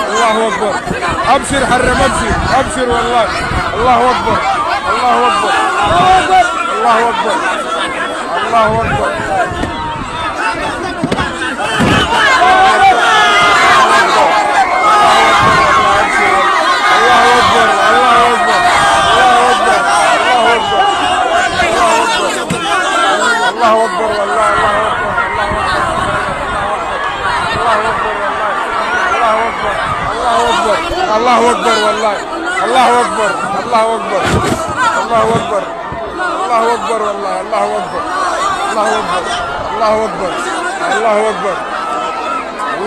الله اكبر. ابشر حرم، ابشر ابشر والله. الله اكبر الله اكبر الله اكبر الله اكبر. الله اكبر والله. الله اكبر والله. الله اكبر الله اكبر الله اكبر الله اكبر والله. الله اكبر الله اكبر الله اكبر الله اكبر الله اكبر.